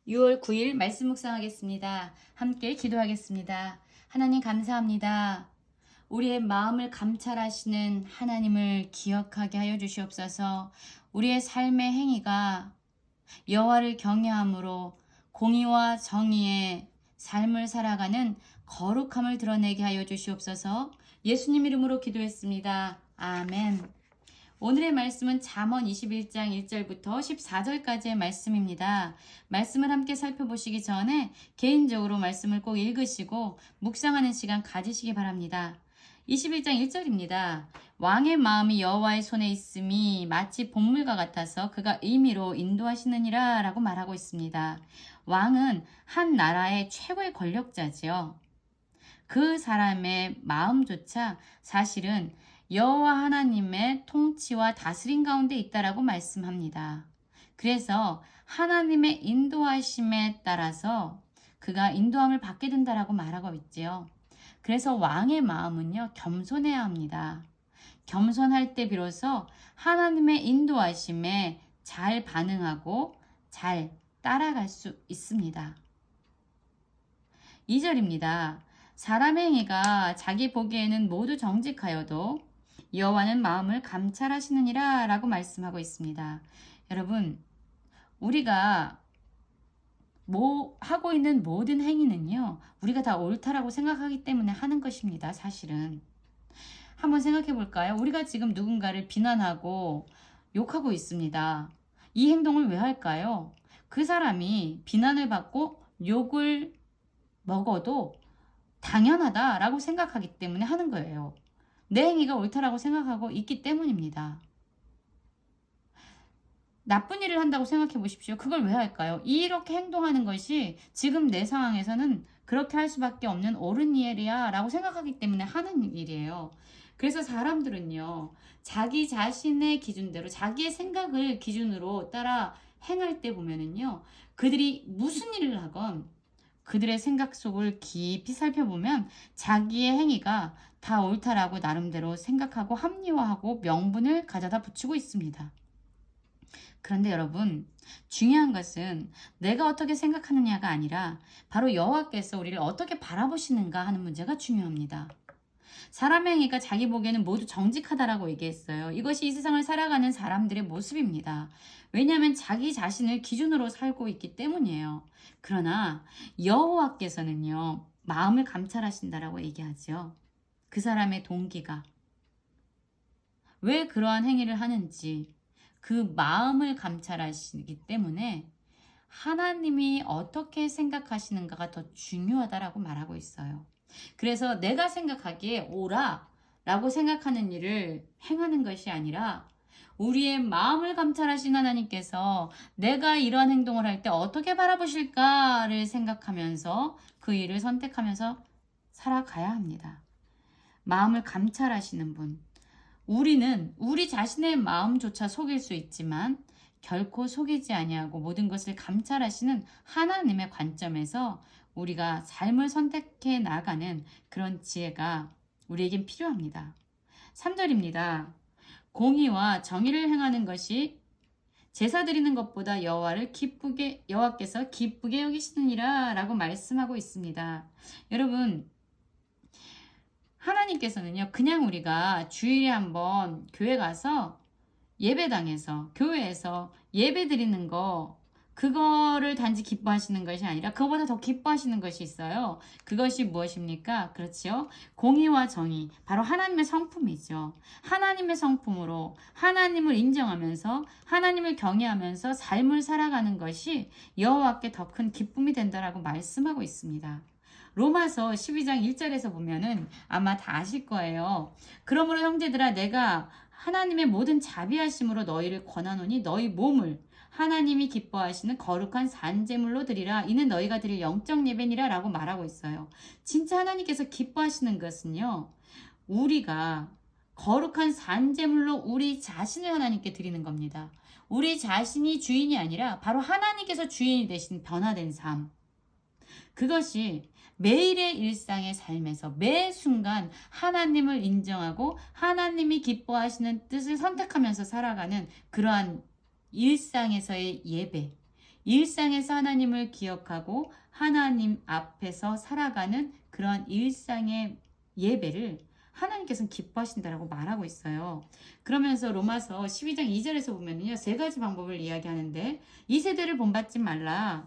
6월 9일 말씀 묵상하겠습니다. 함께 기도하겠습니다. 하나님 감사합니다. 우리의 마음을 감찰하시는 하나님을 기억하게 하여 주시옵소서. 우리의 삶의 행위가 여호와를 경외함으로 공의와 정의의 삶을 살아가는 거룩함을 드러내게 하여 주시옵소서. 예수님 이름으로 기도했습니다. 아멘. 오늘의 말씀은 잠언 21장 1절부터 14절까지의 말씀입니다. 말씀을 함께 살펴보시기 전에 개인적으로 말씀을 꼭 읽으시고 묵상하는 시간 가지시기 바랍니다. 21장 1절입니다. 왕의 마음이 여호와의 손에 있음이 마치 본물과 같아서 그가 의미로 인도하시느니라 라고 말하고 있습니다. 왕은 한 나라의 최고의 권력자지요. 그 사람의 마음조차 사실은 여호와 하나님의 통치와 다스림 가운데 있다라고 말씀합니다. 그래서 하나님의 인도하심에 따라서 그가 인도함을 받게 된다라고 말하고 있지요. 그래서 왕의 마음은요, 겸손해야 합니다. 겸손할 때 비로소 하나님의 인도하심에 잘 반응하고 잘 따라갈 수 있습니다. 2절입니다. 사람의 행위가 자기 보기에는 모두 정직하여도 여호와는 마음을 감찰하시느니라 라고 말씀하고 있습니다. 여러분, 우리가 하고 있는 모든 행위는요, 우리가 다 옳다라고 생각하기 때문에 하는 것입니다. 사실은. 한번 생각해 볼까요? 우리가 지금 누군가를 비난하고 욕하고 있습니다. 이 행동을 왜 할까요? 그 사람이 비난을 받고 욕을 먹어도 당연하다라고 생각하기 때문에 하는 거예요. 내 행위가 옳다라고 생각하고 있기 때문입니다. 나쁜 일을 한다고 생각해 보십시오. 그걸 왜 할까요? 이렇게 행동하는 것이 지금 내 상황에서는 그렇게 할 수밖에 없는 옳은 일이야 라고 생각하기 때문에 하는 일이에요. 그래서 사람들은요, 자기 자신의 기준대로 자기의 생각을 기준으로 따라 행할 때 보면은요, 그들이 무슨 일을 하건 그들의 생각 속을 깊이 살펴보면 자기의 행위가 다 옳다라고 나름대로 생각하고 합리화하고 명분을 가져다 붙이고 있습니다. 그런데 여러분, 중요한 것은 내가 어떻게 생각하느냐가 아니라 바로 여호와께서 우리를 어떻게 바라보시는가 하는 문제가 중요합니다. 사람의 행위가 자기 보기에는 모두 정직하다라고 얘기했어요. 이것이 이 세상을 살아가는 사람들의 모습입니다. 왜냐하면 자기 자신을 기준으로 살고 있기 때문이에요. 그러나 여호와께서는요, 마음을 감찰하신다라고 얘기하죠. 그 사람의 동기가 왜 그러한 행위를 하는지 그 마음을 감찰하시기 때문에 하나님이 어떻게 생각하시는가가 더 중요하다라고 말하고 있어요. 그래서 내가 생각하기에 옳아 라고 생각하는 일을 행하는 것이 아니라 우리의 마음을 감찰하신 하나님께서 내가 이러한 행동을 할 때 어떻게 바라보실까를 생각하면서 그 일을 선택하면서 살아가야 합니다. 마음을 감찰하시는 분. 우리는 우리 자신의 마음조차 속일 수 있지만 결코 속이지 아니하고 모든 것을 감찰하시는 하나님의 관점에서 우리가 삶을 선택해 나가는 그런 지혜가 우리에겐 필요합니다. 3절입니다. 공의와 정의를 행하는 것이 제사 드리는 것보다 여호와께서 기쁘게 여기시느니라 라고 말씀하고 있습니다. 여러분, 하나님께서는요, 그냥 우리가 주일에 한번 교회 가서 예배당에서 교회에서 예배 드리는 거 그거를 단지 기뻐하시는 것이 아니라 그거보다 더 기뻐하시는 것이 있어요. 그것이 무엇입니까? 그렇지요. 공의와 정의, 바로 하나님의 성품이죠. 하나님의 성품으로 하나님을 인정하면서 하나님을 경외하면서 삶을 살아가는 것이 여호와께 더 큰 기쁨이 된다라고 말씀하고 있습니다. 로마서 12장 1절에서 보면은 아마 다 아실 거예요. 그러므로 형제들아, 내가 하나님의 모든 자비하심으로 너희를 권하노니 너희 몸을 하나님이 기뻐하시는 거룩한 산제물로 드리라. 이는 너희가 드릴 영적 예배니라 라고 말하고 있어요. 진짜 하나님께서 기뻐하시는 것은요, 우리가 거룩한 산제물로 우리 자신을 하나님께 드리는 겁니다. 우리 자신이 주인이 아니라 바로 하나님께서 주인이 되신 변화된 삶. 그것이 매일의 일상의 삶에서 매 순간 하나님을 인정하고 하나님이 기뻐하시는 뜻을 선택하면서 살아가는 그러한 일상에서의 예배, 일상에서 하나님을 기억하고 하나님 앞에서 살아가는 그런 일상의 예배를 하나님께서는 기뻐하신다라고 말하고 있어요. 그러면서 로마서 12장 2절에서 보면요. 세 가지 방법을 이야기하는데 이 세대를 본받지 말라.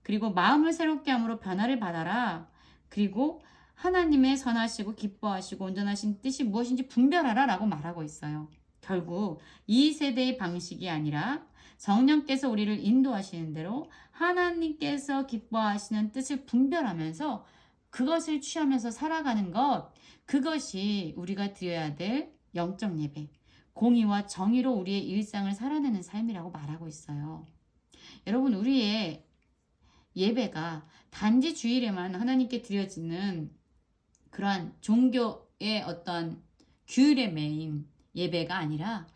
그리고 마음을 새롭게 함으로 변화를 받아라. 그리고 하나님의 선하시고 기뻐하시고 온전하신 뜻이 무엇인지 분별하라 라고 말하고 있어요. 결국 이 세대의 방식이 아니라 성령께서 우리를 인도하시는 대로 하나님께서 기뻐하시는 뜻을 분별하면서 그것을 취하면서 살아가는 것, 그것이 우리가 드려야 될 영적 예배, 공의와 정의로 우리의 일상을 살아내는 삶이라고 말하고 있어요. 여러분, 우리의 예배가 단지 주일에만 하나님께 드려지는 그러한 종교의 어떤 규율에 매인 예배가 아니라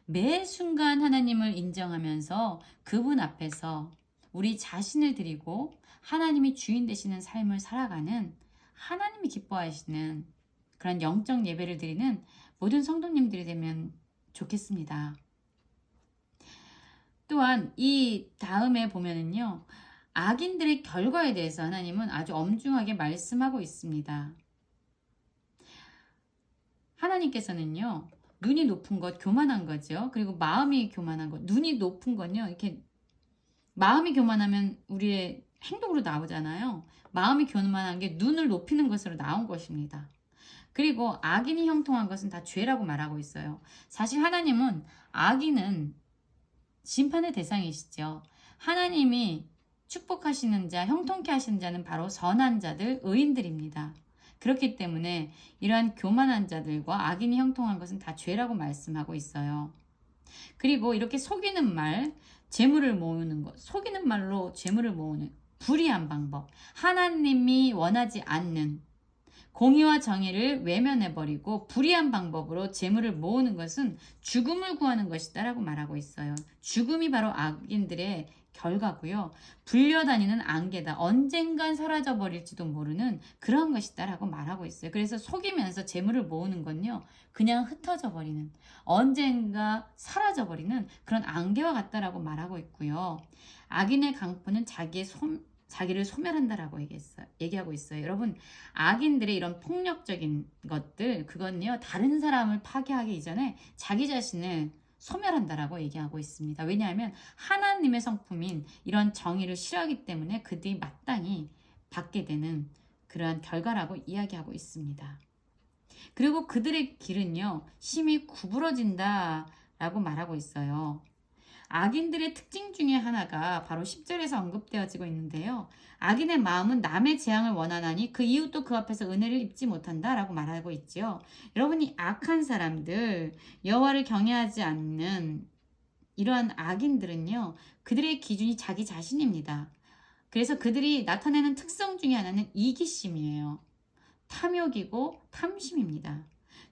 매 순간 하나님을 인정하면서 그분 앞에서 우리 자신을 드리고 하나님이 주인 되시는 삶을 살아가는, 하나님이 기뻐하시는 그런 영적 예배를 드리는 모든 성도님들이 되면 좋겠습니다. 또한 이 다음에 보면은요, 악인들의 결과에 대해서 하나님은 아주 엄중하게 말씀하고 있습니다. 하나님께서는요, 눈이 높은 것, 교만한 거죠. 그리고 마음이 교만한 것. 눈이 높은 건요, 이렇게 마음이 교만하면 우리의 행동으로 나오잖아요. 마음이 교만한 게 눈을 높이는 것으로 나온 것입니다. 그리고 악인이 형통한 것은 다 죄라고 말하고 있어요. 사실 하나님은 악인은 심판의 대상이시죠. 하나님이 축복하시는 자, 형통케 하시는 자는 바로 선한 자들, 의인들입니다. 그렇기 때문에 이러한 교만한 자들과 악인이 형통한 것은 다 죄라고 말씀하고 있어요. 그리고 이렇게 속이는 말, 재물을 모으는 것, 속이는 말로 재물을 모으는 불의한 방법, 하나님이 원하지 않는 공의와 정의를 외면해버리고 불의한 방법으로 재물을 모으는 것은 죽음을 구하는 것이다 라고 말하고 있어요. 죽음이 바로 악인들의 결과고요. 불려다니는 안개다. 언젠간 사라져버릴지도 모르는 그런 것이다 라고 말하고 있어요. 그래서 속이면서 재물을 모으는 건요, 그냥 흩어져 버리는, 언젠가 사라져버리는 그런 안개와 같다라고 말하고 있고요. 악인의 강포는 자기를 소멸한다라고 얘기하고 있어요. 여러분, 악인들의 이런 폭력적인 것들, 그건요, 다른 사람을 파괴하기 이전에 자기 자신을 소멸한다라고 얘기하고 있습니다. 왜냐하면 하나님의 성품인 이런 정의를 싫어하기 때문에 그들이 마땅히 받게 되는 그러한 결과라고 이야기하고 있습니다. 그리고 그들의 길은요, 심히 구부러진다라고 말하고 있어요. 악인들의 특징 중에 하나가 바로 10절에서 언급되어지고 있는데요. 악인의 마음은 남의 재앙을 원하나니 그 이웃도 그 앞에서 은혜를 입지 못한다 라고 말하고 있죠. 여러분이 악한 사람들, 여호와를 경외하지 않는 이러한 악인들은요, 그들의 기준이 자기 자신입니다. 그래서 그들이 나타내는 특성 중에 하나는 이기심이에요. 탐욕이고 탐심입니다.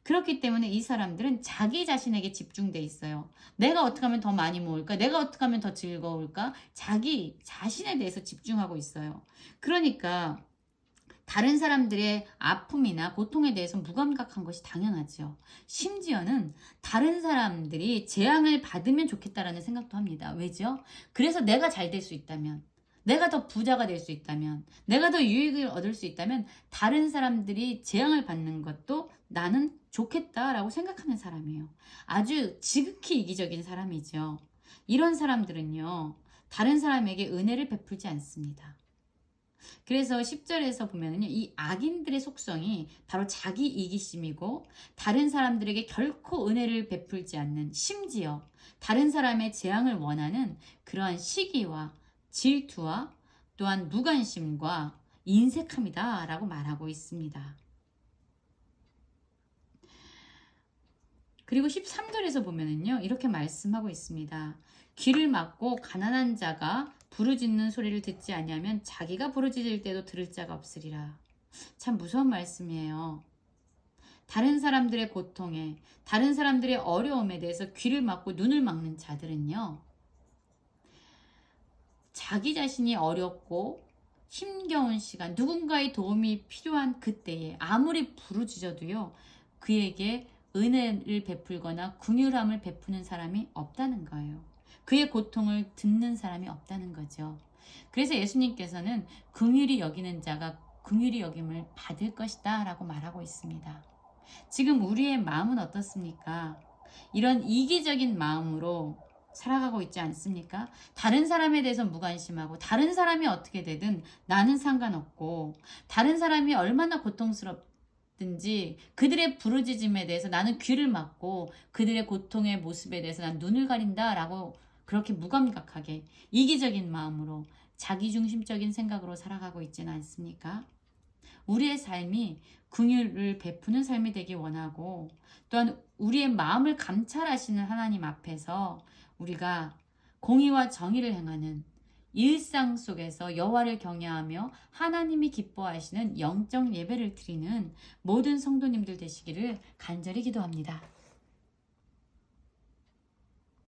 그렇기 때문에 이 사람들은 자기 자신에게 집중돼 있어요. 내가 어떻게 하면 더 많이 모을까? 내가 어떻게 하면 더 즐거울까? 자기 자신에 대해서 집중하고 있어요. 그러니까 다른 사람들의 아픔이나 고통에 대해서 무감각한 것이 당연하죠. 심지어는 다른 사람들이 재앙을 받으면 좋겠다라는 생각도 합니다. 왜죠? 그래서 내가 잘 될 수 있다면, 내가 더 부자가 될 수 있다면, 내가 더 유익을 얻을 수 있다면 다른 사람들이 재앙을 받는 것도 나는 좋겠다라고 생각하는 사람이에요. 아주 지극히 이기적인 사람이죠. 이런 사람들은요, 다른 사람에게 은혜를 베풀지 않습니다. 그래서 10절에서 보면은요, 이 악인들의 속성이 바로 자기 이기심이고 다른 사람들에게 결코 은혜를 베풀지 않는, 심지어 다른 사람의 재앙을 원하는 그러한 시기와 질투와 또한 무관심과 인색함이다 라고 말하고 있습니다. 그리고 13절에서 보면은요, 이렇게 말씀하고 있습니다. 귀를 막고 가난한 자가 부르짖는 소리를 듣지 아니하면 자기가 부르짖을 때도 들을 자가 없으리라. 참 무서운 말씀이에요. 다른 사람들의 고통에, 다른 사람들의 어려움에 대해서 귀를 막고 눈을 막는 자들은요, 자기 자신이 어렵고 힘겨운 시간, 누군가의 도움이 필요한 그때에 아무리 부르짖어도요, 그에게 은혜를 베풀거나 긍휼함을 베푸는 사람이 없다는 거예요. 그의 고통을 듣는 사람이 없다는 거죠. 그래서 예수님께서는 긍휼히 여기는 자가 긍휼히 여김을 받을 것이다 라고 말하고 있습니다. 지금 우리의 마음은 어떻습니까? 이런 이기적인 마음으로 살아가고 있지 않습니까? 다른 사람에 대해서 무관심하고 다른 사람이 어떻게 되든 나는 상관없고 다른 사람이 얼마나 고통스럽든지 그들의 부르짖음에 대해서 나는 귀를 막고 그들의 고통의 모습에 대해서 난 눈을 가린다라고 그렇게 무감각하게 이기적인 마음으로 자기중심적인 생각으로 살아가고 있지는 않습니까? 우리의 삶이 긍휼을 베푸는 삶이 되기 원하고 또한 우리의 마음을 감찰하시는 하나님 앞에서 우리가 공의와 정의를 행하는 일상 속에서 여호와를 경외하며 하나님이 기뻐하시는 영적 예배를 드리는 모든 성도님들 되시기를 간절히 기도합니다.